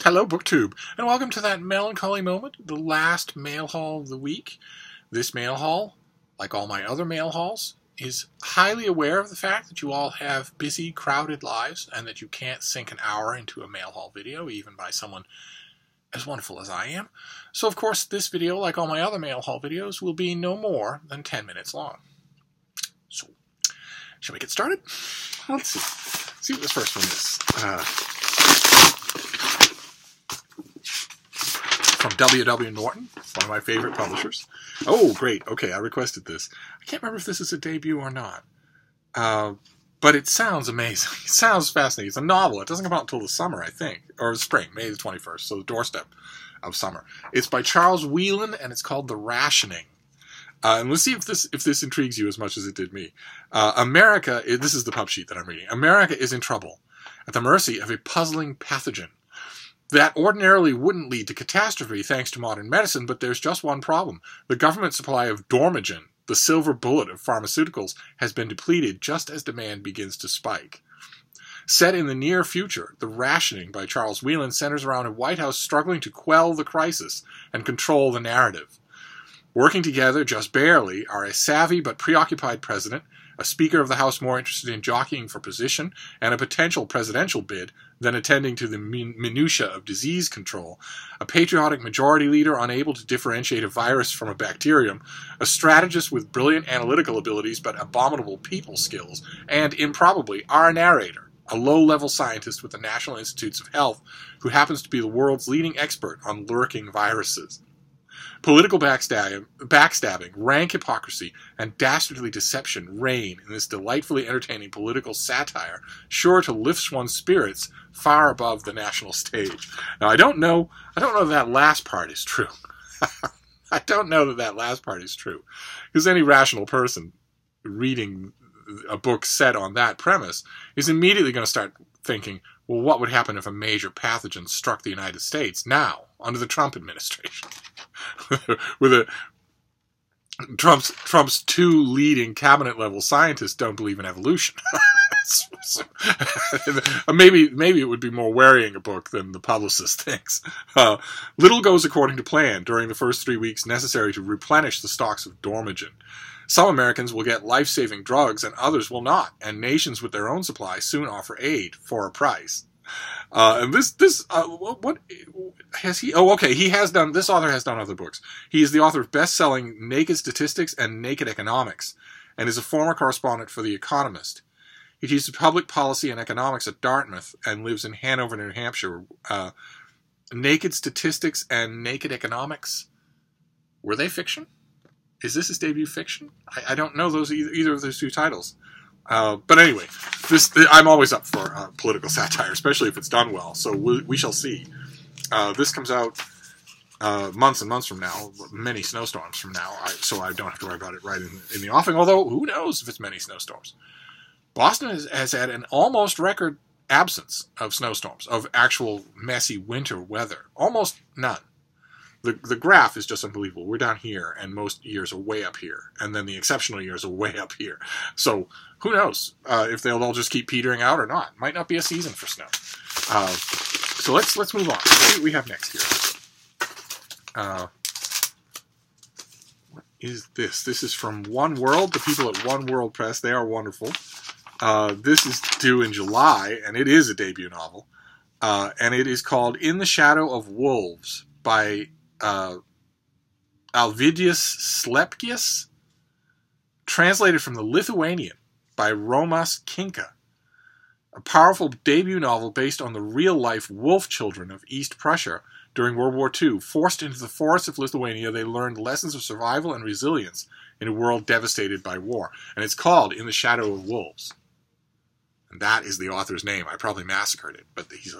Hello, BookTube, and welcome to that melancholy moment, the last mail haul of the week. This mail haul, like all my other mail hauls, is highly aware of the fact that you all have busy, crowded lives and that you can't sink an hour into a mail haul video, even by someone as wonderful as I am. So, of course, this video, like all my other mail haul videos, will be no more than 10 minutes long. So, shall we get started? Let's see. Let's see what this first one is. From W. Norton, one of my favorite publishers. Oh, great. Okay, I requested this. I can't remember if this is a debut or not. But it sounds amazing. It sounds fascinating. It's a novel. It doesn't come out until the summer, I think. Or spring, May the 21st. So the doorstep of summer. It's by Charles Whelan, and it's called The Rationing. And let's see if this intrigues you as much as it did me. This is the pub sheet that I'm reading. America is in trouble, at the mercy of a puzzling pathogen that ordinarily wouldn't lead to catastrophe thanks to modern medicine, but there's just one problem. The government supply of Dormagen, the silver bullet of pharmaceuticals, has been depleted just as demand begins to spike. Set in the near future, The Rationing by Charles Whelan centers around a White House struggling to quell the crisis and control the narrative. Working together, just barely, are a savvy but preoccupied president, a Speaker of the House more interested in jockeying for position, and a potential presidential bid than attending to the minutiae of disease control, a patriotic majority leader unable to differentiate a virus from a bacterium, a strategist with brilliant analytical abilities but abominable people skills, and, improbably, our narrator, a low-level scientist with the National Institutes of Health who happens to be the world's leading expert on lurking viruses. Political backstabbing, rank hypocrisy, and dastardly deception reign in this delightfully entertaining political satire, sure to lift one's spirits far above the national stage. Now, I don't know that last part is true. I don't know that last part is true. Because any rational person reading a book set on that premise is immediately going to start thinking, well, what would happen if a major pathogen struck the United States now, under the Trump administration? With Trump's two leading cabinet-level scientists don't believe in evolution. Maybe it would be more worrying a book than the publicist thinks. Little goes according to plan during the first 3 weeks necessary to replenish the stocks of Dormagen. Some Americans will get life-saving drugs and others will not, and nations with their own supply soon offer aid for a price. And what has he? Oh, okay. This author has done other books. He is the author of best-selling Naked Statistics and Naked Economics, and is a former correspondent for The Economist. He teaches public policy and economics at Dartmouth and lives in Hanover, New Hampshire. Naked Statistics and Naked Economics, were they fiction? Is this his debut fiction? I don't know either of those two titles. But anyway, I'm always up for political satire, especially if it's done well, so we shall see. This comes out months and months from now, many snowstorms from now, so I don't have to worry about it right in the offing, although who knows if it's many snowstorms. Boston has had an almost record absence of snowstorms, of actual messy winter weather. Almost none. The graph is just unbelievable. We're down here, and most years are way up here, and then the exceptional years are way up here. So who knows if they'll all just keep petering out or not. Might not be a season for snow. So let's move on. What do we have next here? What is this? This is from One World. The people at One World Press, they are wonderful. This is due in July, and it is a debut novel. And it is called In the Shadow of Wolves by Alvydas Slepkius, translated from the Lithuanian by Romas Kinka. A powerful debut novel based on the real-life wolf children of East Prussia during World War II. Forced into the forests of Lithuania, they learned lessons of survival and resilience in a world devastated by war. And it's called In the Shadow of Wolves. And that is the author's name. I probably massacred it, but he's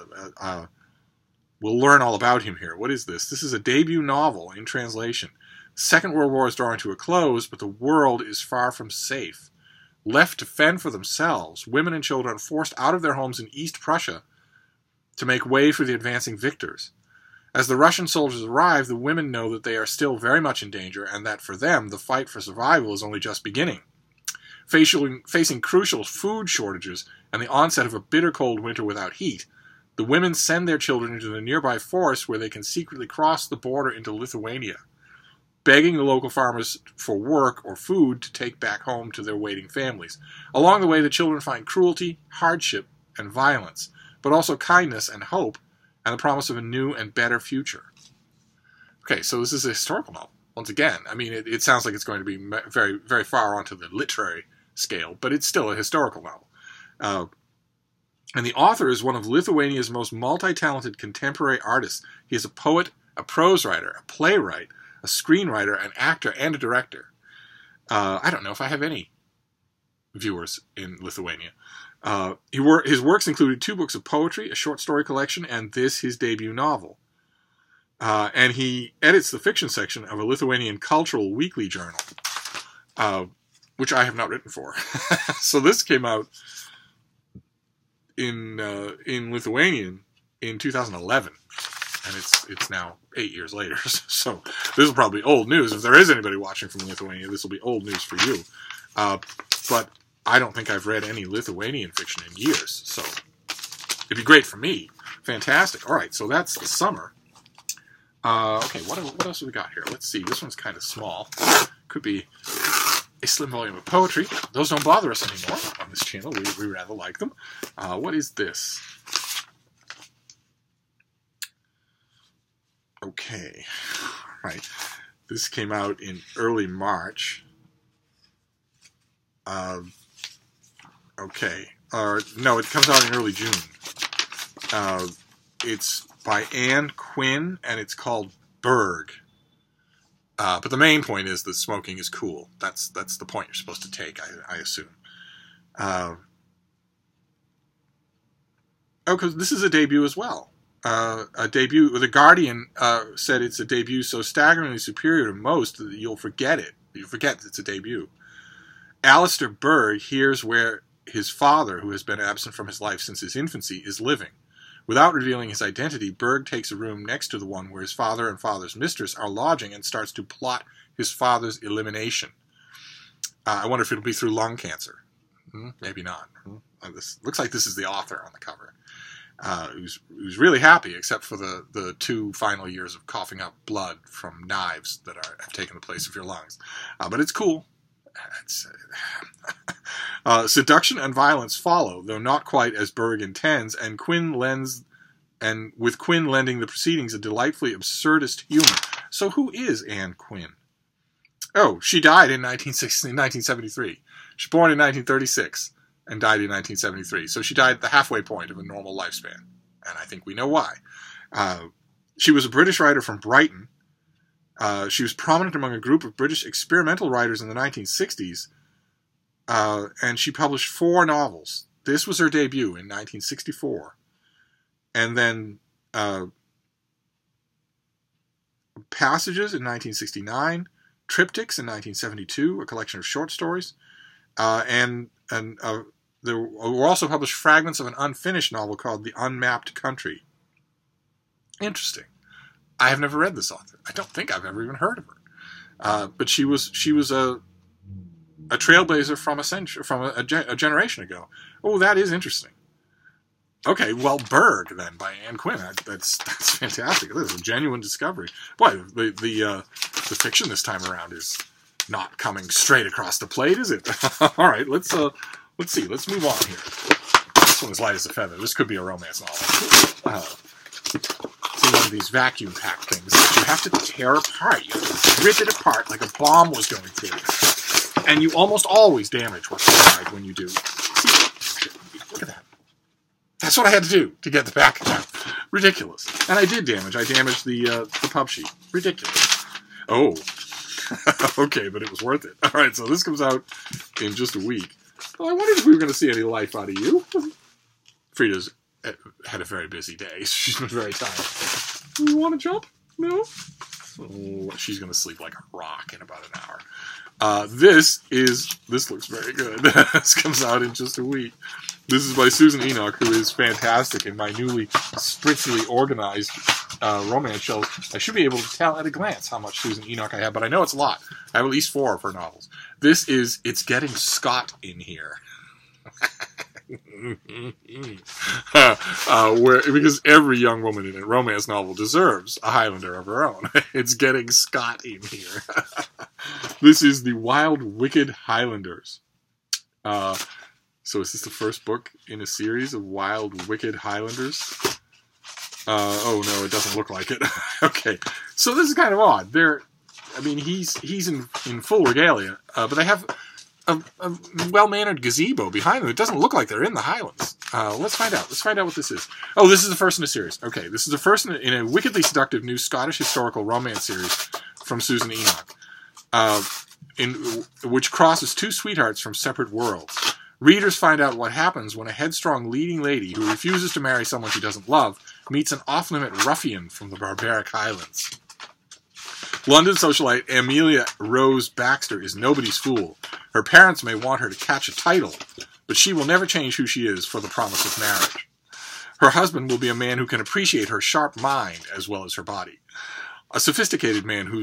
we'll learn all about him here. What is this? This is a debut novel in translation. The Second World War is drawing to a close, but the world is far from safe. Left to fend for themselves, women and children are forced out of their homes in East Prussia to make way for the advancing victors. As the Russian soldiers arrive, the women know that they are still very much in danger, and that for them, the fight for survival is only just beginning. Facing crucial food shortages and the onset of a bitter cold winter without heat, The women send their children into the nearby forest where they can secretly cross the border into Lithuania, begging the local farmers for work or food to take back home to their waiting families. Along the way, the children find cruelty, hardship, and violence, but also kindness and hope, and the promise of a new and better future. Okay, so this is a historical novel. Once again, I mean, it sounds like it's going to be very, very far onto the literary scale, but it's still a historical novel. And the author is one of Lithuania's most multi-talented contemporary artists. He is a poet, a prose writer, a playwright, a screenwriter, an actor, and a director. I don't know if I have any viewers in Lithuania. His works included 2 books of poetry, a short story collection, and his debut novel. And he edits the fiction section of a Lithuanian cultural weekly journal, which I have not written for. So this came out in Lithuanian in 2011, and it's now 8 years later. So this will probably be old news. If there is anybody watching from Lithuania, this will be old news for you. But I don't think I've read any Lithuanian fiction in years, so it'd be great for me. Fantastic. All right, so that's the summer. Okay, what else have we got here? Let's see. This one's kind of small. Could be a slim volume of poetry. Those don't bother us anymore on this channel. We rather like them. What is this? Okay. All right. This came out in early March. Okay. No, it comes out in early June. It's by Anne Quinn, and it's called Burg. But the main point is that smoking is cool. That's the point you're supposed to take, I assume. Because this is a debut as well. A debut. The Guardian said it's a debut so staggeringly superior to most that you'll forget it. You forget it's a debut. Alistair Burg hears where his father, who has been absent from his life since his infancy, is living. Without revealing his identity, Burg takes a room next to the one where his father and father's mistress are lodging and starts to plot his father's elimination. I wonder if it'll be through lung cancer. Maybe not. This looks like this is the author on the cover. Who's really happy, except for the 2 final years of coughing up blood from knives that have taken the place of your lungs. But it's cool. Seduction and violence follow, though not quite as Burg intends, and with Quinn lending the proceedings a delightfully absurdist humor. So who is Anne Quinn? Oh, she died in 1973. She was born in 1936 and died in 1973. So she died at the halfway point of a normal lifespan, and I think we know why. She was a British writer from Brighton. She was prominent among a group of British experimental writers in the 1960s, and she published 4 novels. This was her debut in 1964. And then Passages in 1969, Triptychs in 1972, a collection of short stories, and there were also published fragments of an unfinished novel called The Unmapped Country. Interesting. I have never read this author. I don't think I've ever even heard of her. But she was a trailblazer from a generation ago. Oh, that is interesting. Okay, well, Burg then by Anne Quinn. That's fantastic. This is a genuine discovery. Boy, the fiction this time around is not coming straight across the plate, is it? All right, let's see. Let's move on here. This one is light as a feather. This could be a romance novel. It's one of these vacuum pack things that you have to tear apart. You have to rip it apart like a bomb was going to. And you almost always damage what's inside when you do. Look at that. That's what I had to do to get the package out. Ridiculous. And I did damage. I damaged the pub sheet. Ridiculous. Oh. Okay, but it was worth it. All right, so this comes out in just a week. Well, I wondered if we were going to see any life out of you. Frida's had a very busy day. She's been very tired. You want to jump? No? Oh, she's going to sleep like a rock in about an hour. This looks very good. This comes out in just a week. This is by Susan Enoch, who is fantastic in my newly spritzily organized romance shelves. I should be able to tell at a glance how much Susan Enoch I have, but I know it's a lot. I have at least 4 of her novels. This is It's Getting Scott in Here. Because every young woman in a romance novel deserves a Highlander of her own. It's getting Scott in here. This is The Wild Wicked Highlanders. So is this the first book in a series of Wild Wicked Highlanders? Oh no, it doesn't look like it. Okay, so this is kind of odd. He's in full regalia, but they have a well-mannered gazebo behind them. It doesn't look like they're in the Highlands. Let's find out. Let's find out what this is. Oh, this is the first in a series. Okay, this is the first in a wickedly seductive new Scottish historical romance series from Susan Enoch, in which crosses two sweethearts from separate worlds. Readers find out what happens when a headstrong leading lady who refuses to marry someone she doesn't love meets an off-limit ruffian from the barbaric Highlands. London socialite Amelia Rose Baxter is nobody's fool. Her parents may want her to catch a title, but she will never change who she is for the promise of marriage. Her husband will be a man who can appreciate her sharp mind as well as her body. A sophisticated man who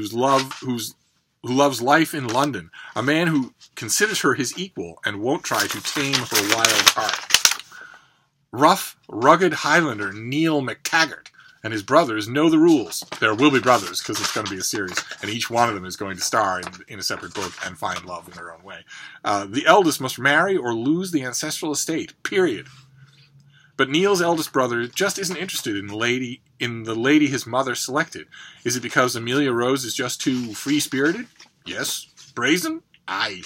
loves life in London, a man who considers her his equal and won't try to tame her wild heart. Rough, rugged Highlander Neil McTaggart and his brothers know the rules. There will be brothers, because it's going to be a series, and each one of them is going to star in a separate book and find love in their own way. The eldest must marry or lose the ancestral estate, period. But Neil's eldest brother just isn't interested in the lady his mother selected. Is it because Amelia Rose is just too free-spirited? Yes. Brazen? Aye.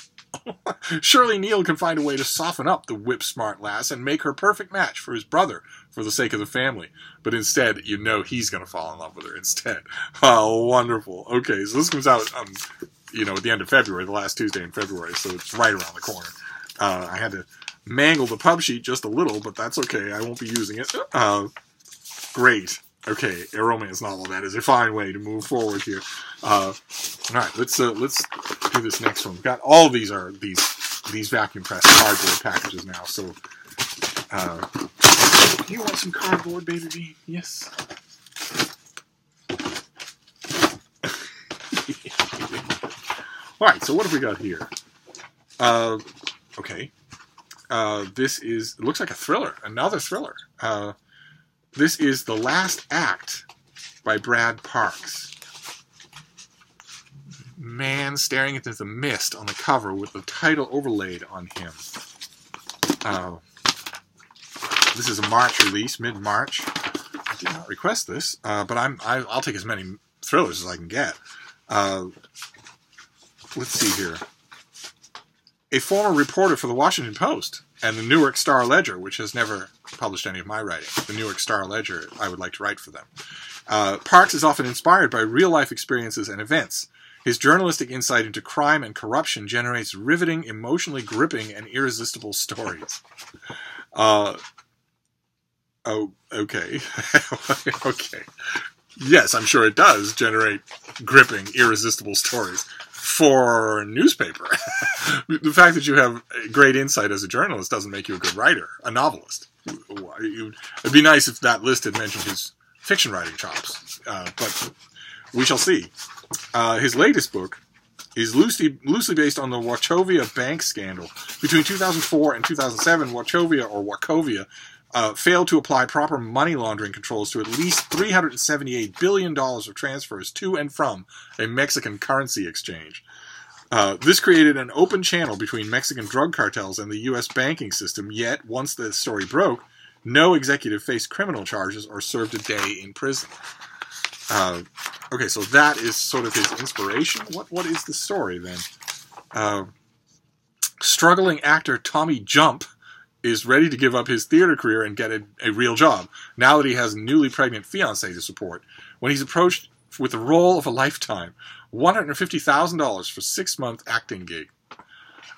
Surely Neil can find a way to soften up the whip-smart lass and make her perfect match for his brother for the sake of the family. But instead, he's going to fall in love with her instead. Oh, wonderful. Okay, so this comes out, at the end of February, the last Tuesday in February, so it's right around the corner. I had to mangle the pub sheet just a little, but that's okay. I won't be using it. Great. Okay, a romance novel. That is a fine way to move forward here. All right, let's do this next one. We've got all of these vacuum pressed cardboard packages now. So, you want some cardboard, baby B? Yes. All right. So what have we got here? Okay. It looks like a thriller. Another thriller. This is The Last Act by Brad Parks. Man staring into the mist on the cover with the title overlaid on him. This is a March release, mid-March. I did not request this, but I'll take as many thrillers as I can get. Let's see here. A former reporter for the Washington Post and the Newark Star-Ledger, which has never published any of my writing. The Newark Star-Ledger, I would like to write for them. Parks is often inspired by real-life experiences and events. His journalistic insight into crime and corruption generates riveting, emotionally gripping, and irresistible stories. Okay. Okay. Yes, I'm sure it does generate gripping, irresistible stories. For a newspaper. The fact that you have great insight as a journalist doesn't make you a good writer, a novelist. It'd be nice if that list had mentioned his fiction writing chops, but we shall see. His latest book is loosely based on the Wachovia bank scandal. Between 2004 and 2007, Wachovia failed to apply proper money laundering controls to at least $378 billion of transfers to and from a Mexican currency exchange. This created an open channel between Mexican drug cartels and the U.S. banking system, yet, once the story broke, no executive faced criminal charges or served a day in prison. Okay, so that is sort of his inspiration. What is the story, then? Struggling actor Tommy Jump is ready to give up his theater career and get a real job, now that he has a newly pregnant fiancée to support. When he's approached with the role of a lifetime, $150,000 for a 6-month acting gig.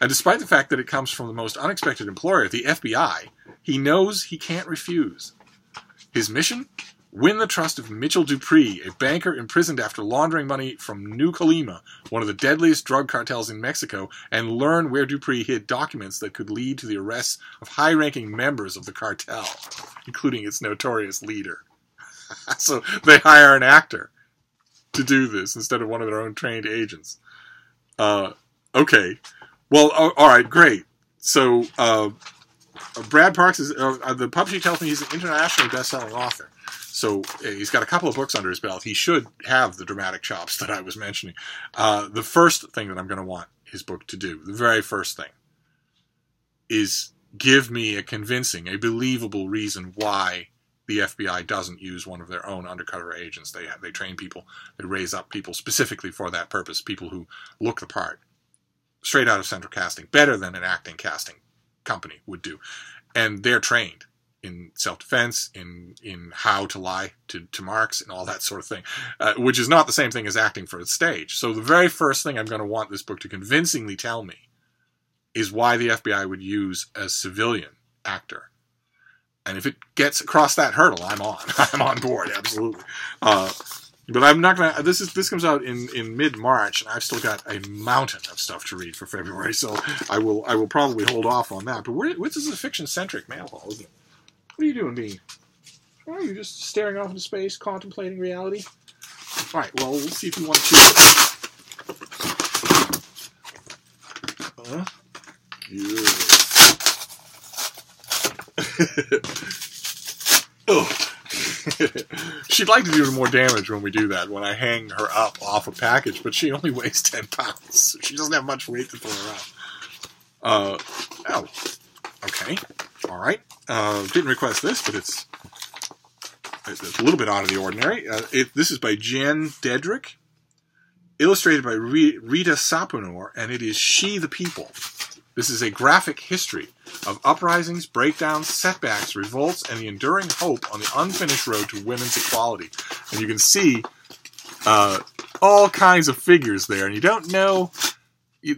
And despite the fact that it comes from the most unexpected employer, the FBI, he knows he can't refuse. His mission? Win the trust of Mitchell Dupree, a banker imprisoned after laundering money from New Colima, one of the deadliest drug cartels in Mexico, and learn where Dupree hid documents that could lead to the arrests of high-ranking members of the cartel, including its notorious leader. So they hire an actor to do this instead of one of their own trained agents. Okay. Well, all right, great. So Brad Parks is the publisher tells me he's an internationally best-selling author. So he's got a couple of books under his belt. He should have the dramatic chops that I was mentioning. The first thing that I'm going to want his book to do, the very first thing, is give me a convincing, a believable reason why the FBI doesn't use one of their own undercover agents. They train people, they raise up people specifically for that purpose, people who look the part, straight out of central casting, better than an acting casting company would do. And they're trained in self-defense, in how to lie to marks, and all that sort of thing, which is not the same thing as acting for a stage. So the very first thing I'm going to want this book to convincingly tell me is why the FBI would use a civilian actor. And if it gets across that hurdle, I'm on. I'm on board, absolutely. But I'm not going to... This comes out in mid-March, and I've still got a mountain of stuff to read for February, so I will probably hold off on that. But this is a fiction-centric mail haul, isn't it? What are you doing, Bean? Are you just staring off into space, contemplating reality? All right, well, we'll see if you want to choose it. Oh. She'd like to do more damage when we do that, when I hang her up off a package, but she only weighs 10 pounds, so she doesn't have much weight to throw around. Oh. Okay. All right. Didn't request this, but it's a little bit out of the ordinary. This is by Jen Dedrick, illustrated by Rita Sapunor, and it is She the People. This is a graphic history of uprisings, breakdowns, setbacks, revolts, and the enduring hope on the unfinished road to women's equality. And you can see all kinds of figures there, and you don't know...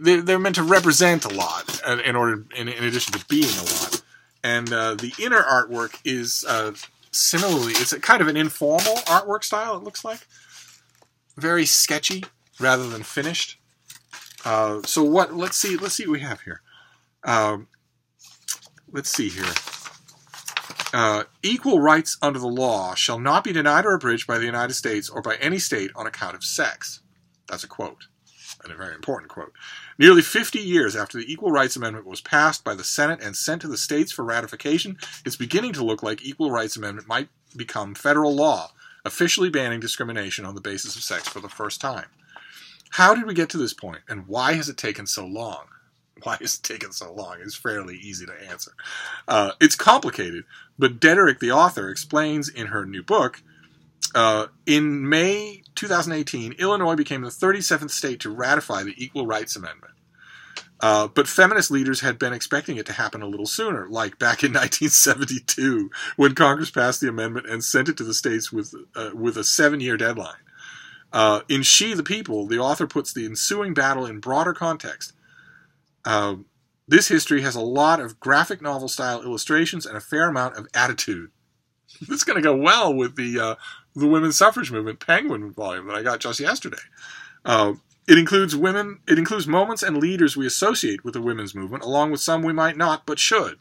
They're meant to represent a lot, in addition to being a lot. And the inner artwork is similarly, it's a kind of an informal artwork style, it looks like. Very sketchy, rather than finished. So let's see what we have here. Let's see here. Equal rights under the law shall not be denied or abridged by the United States or by any state on account of sex. That's a quote. And a very important quote. Nearly 50 years after the Equal Rights Amendment was passed by the Senate and sent to the states for ratification, it's beginning to look like Equal Rights Amendment might become federal law, officially banning discrimination on the basis of sex for the first time. How did we get to this point, and why has it taken so long? Why has it taken so long? It's fairly easy to answer. It's complicated, but Dedrick, the author, explains in her new book, in May 2018, Illinois became the 37th state to ratify the Equal Rights Amendment. But feminist leaders had been expecting it to happen a little sooner, like back in 1972, when Congress passed the amendment and sent it to the states with a 7-year deadline. In She the People, the author puts the ensuing battle in broader context. This history has a lot of graphic novel-style illustrations and a fair amount of attitude. This is going to go well with the women's suffrage movement Penguin volume that I got just yesterday. It includes moments and leaders we associate with the women's movement, along with some we might not, but should.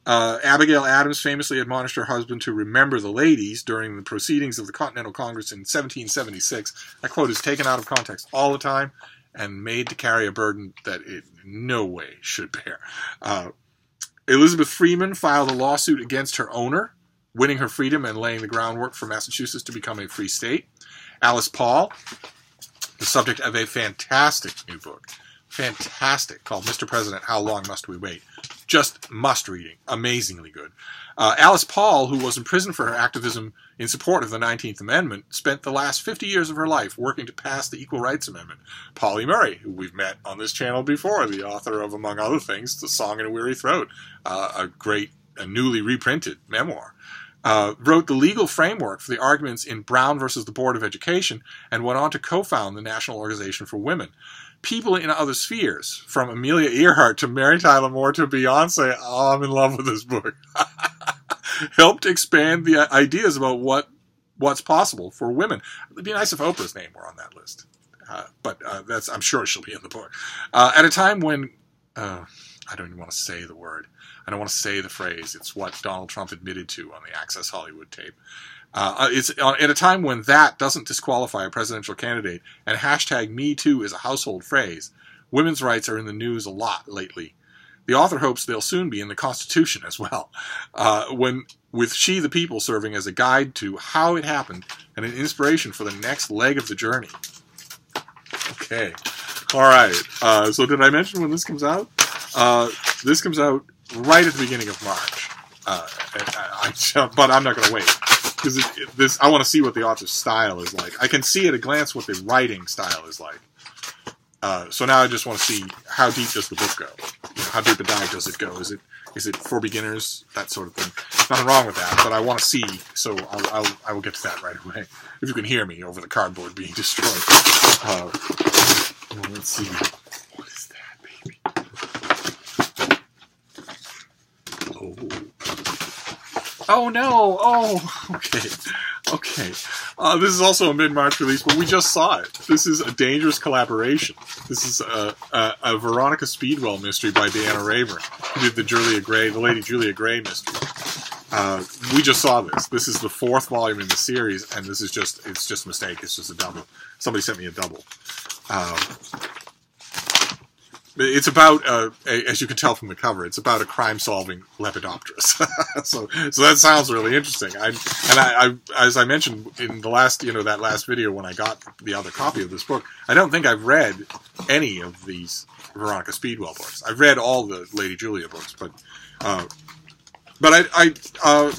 Abigail Adams famously admonished her husband to remember the ladies during the proceedings of the Continental Congress in 1776. That quote is taken out of context all the time and made to carry a burden that it in no way should bear. Elizabeth Freeman filed a lawsuit against her owner, winning her freedom and laying the groundwork for Massachusetts to become a free state. Alice Paul, the subject of a fantastic new book, called Mr. President, How Long Must We Wait? Just must-reading, amazingly good. Alice Paul, who was in prison for her activism in support of the 19th Amendment, spent the last 50 years of her life working to pass the Equal Rights Amendment. Polly Murray, who we've met on this channel before, the author of, among other things, The Song in a Weary Throat, a newly reprinted memoir. Wrote the legal framework for the arguments in Brown versus the Board of Education, and went on to co-found the National Organization for Women. People in other spheres, from Amelia Earhart to Mary Tyler Moore to Beyonce, I'm in love with this book, helped expand the ideas about what's possible for women. It'd be nice if Oprah's name were on that list. But I'm sure she'll be in the book. At a time when, I don't even want to say the word. I don't want to say the phrase. It's what Donald Trump admitted to on the Access Hollywood tape. It's at a time when that doesn't disqualify a presidential candidate, and hashtag #MeToo is a household phrase. Women's rights are in the news a lot lately. The author hopes they'll soon be in the Constitution as well, with She the People serving as a guide to how it happened and an inspiration for the next leg of the journey. Okay. All right. So did I mention when this comes out? This comes out right at the beginning of March. But I'm not going to wait. Because I want to see what the author's style is like. I can see at a glance what the writing style is like. So now I just want to see how deep does the book go. How deep a dive does it go? Is it for beginners? That sort of thing. Nothing wrong with that, but I want to see, so I will get to that right away. If you can hear me over the cardboard being destroyed. Let's see. What is that, baby? Oh no! Oh, okay. Okay. This is also a mid-March release, but we just saw it. This is a dangerous collaboration. This is a Veronica Speedwell mystery by Deanna Rayburn, who did the Lady Julia Gray mystery. We just saw this. This is the 4th volume in the series, and it's just a mistake. It's just a double. Somebody sent me a double. It's about, as you can tell from the cover, it's about a crime-solving Lepidopterus. so that sounds really interesting. As I mentioned in the last, that last video when I got the other copy of this book, I don't think I've read any of these Veronica Speedwell books. I've read all the Lady Julia books, but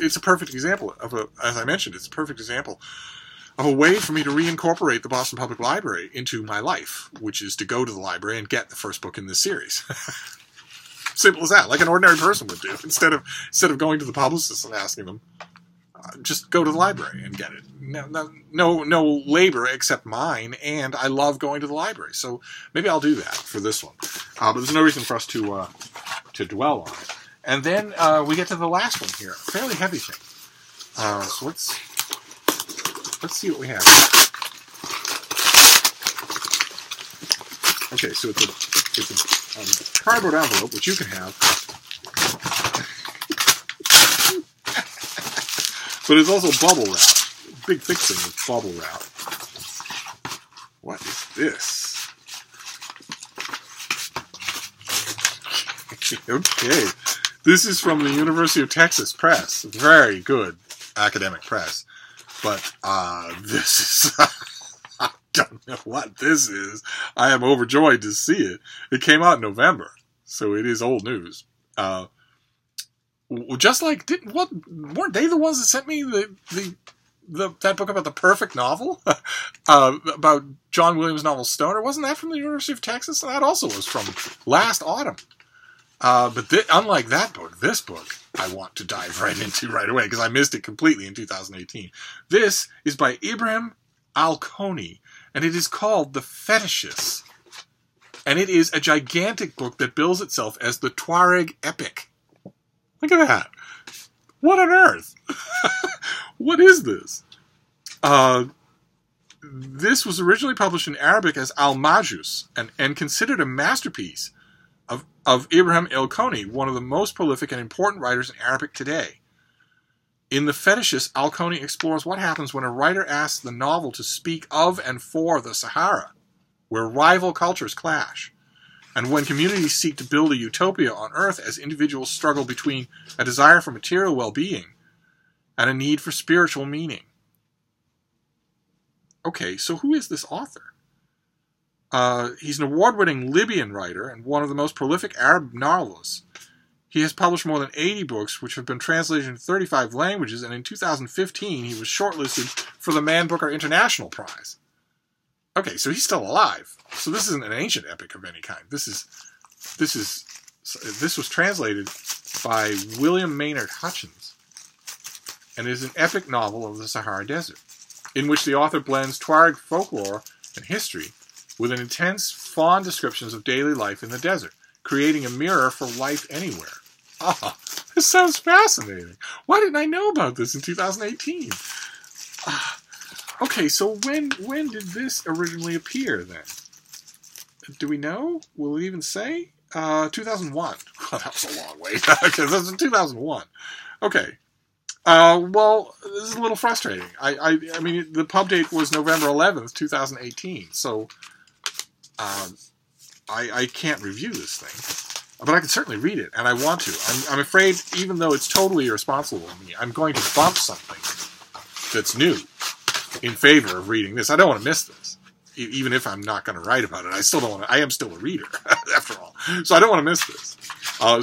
it's a perfect example as I mentioned, it's a perfect example of a way for me to reincorporate the Boston Public Library into my life, which is to go to the library and get the first book in this series. Simple as that, like an ordinary person would do. Instead of going to the publicist and asking them, just go to the library and get it. No labor except mine, and I love going to the library. So maybe I'll do that for this one. But there's no reason for us to dwell on it. And then we get to the last one here, a fairly heavy thing. So let's see what we have. Okay, so it's a cardboard envelope, which you can have. But it's also bubble wrap. Big thick thing with bubble wrap. What is this? Okay. This is from the University of Texas Press. Very good academic press. But this is... I don't know what this is. I am overjoyed to see it. It came out in November, so it is old news. Just like... weren't they the ones that sent me that book about the perfect novel? About John Williams' novel Stoner? Wasn't that from the University of Texas? And that also was from last autumn. But unlike that book, this book I want to dive right into right away because I missed it completely in 2018. This is by Ibrahim Al-Koni, and it is called The Fetishes. And it is a gigantic book that bills itself as the Tuareg epic. Look at that. What on earth? What is this? This was originally published in Arabic as Al-Majus and considered a masterpiece of Ibrahim Al-Koni, one of the most prolific and important writers in Arabic today. In The Fetishes, Al-Koni explores what happens when a writer asks the novel to speak of and for the Sahara, where rival cultures clash, and when communities seek to build a utopia on Earth as individuals struggle between a desire for material well-being and a need for spiritual meaning. Okay, so who is this author? He's an award-winning Libyan writer and one of the most prolific Arab novelists. He has published more than 80 books, which have been translated into 35 languages, and in 2015 he was shortlisted for the Man Booker International Prize. Okay, so he's still alive. So this isn't an ancient epic of any kind. This was translated by William Maynard Hutchins, and is an epic novel of the Sahara Desert, in which the author blends Tuareg folklore and history with an intense, fond descriptions of daily life in the desert, creating a mirror for life anywhere. Ah, this sounds fascinating. Why didn't I know about this in 2018? Okay, so when did this originally appear, then? Do we know? Will it even say? 2001. Well, that was a long way back, because that's in 2001. Okay. Well, this is a little frustrating. I mean, the pub date was November 11th, 2018, so... I can't review this thing. but I can certainly read it, and I want to. I'm afraid, even though it's totally irresponsible of me, I'm going to bump something that's new in favor of reading this. I don't want to miss this. Even if I'm not going to write about it, I still don't want to. I am still a reader, after all. So I don't want to miss this.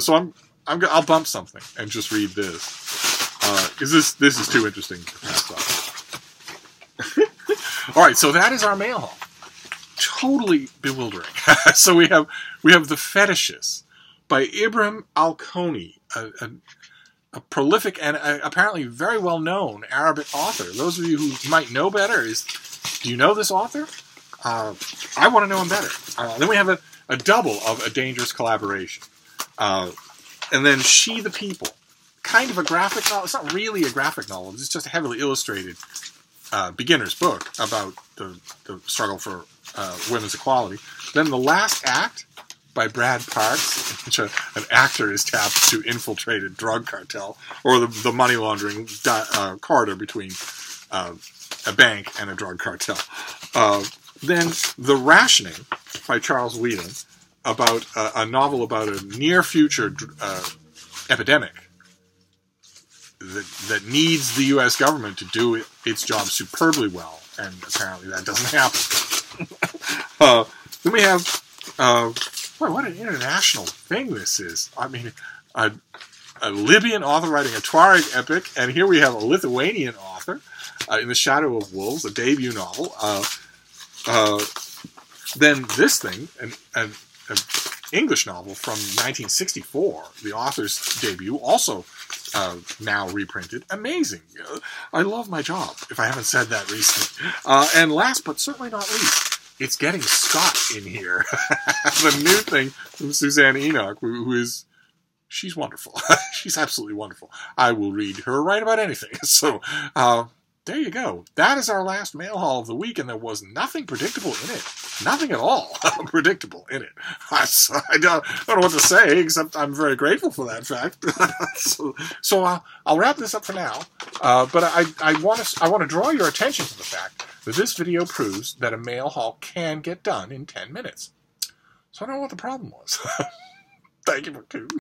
So I'll bump something and just read this. Because this is too interesting to pass off. All right, so that is our mail haul. Totally bewildering. So we have The Fetishes by Ibrahim Al-Koni, a prolific and apparently very well-known Arabic author. Those of you who might know better, do you know this author? I want to know him better. Then we have a double of A Dangerous Collaboration. And then She the People. Kind of a graphic novel. It's not really a graphic novel. It's just a heavily illustrated beginner's book about the struggle for women's equality. Then The Last Act by Brad Parks, in which an actor is tapped to infiltrate a drug cartel, or the money laundering corridor between a bank and a drug cartel. Then The Rationing by Charles Whedon, about a novel about a near-future epidemic that needs the U.S. government to do its job superbly well, and apparently that doesn't happen. Then we have, what an international thing this is. I mean, a Libyan author writing a Tuareg epic, and here we have a Lithuanian author, In the Shadow of Wolves, a debut novel. Then this thing, an English novel from 1964, the author's debut, also now reprinted. Amazing. I love my job, if I haven't said that recently. And last but certainly not least, it's Getting Scott in here. The new thing from Suzanne Enoch, who is... She's wonderful. She's absolutely wonderful. I will read her write about anything. So, there you go. That is our last mail haul of the week, and there was nothing predictable in it. Nothing at all predictable in it. I don't know what to say, except I'm very grateful for that fact. So I'll wrap this up for now. But I want to draw your attention to the fact that this video proves that a mail haul can get done in 10 minutes. So I don't know what the problem was. Thank you for tuning in.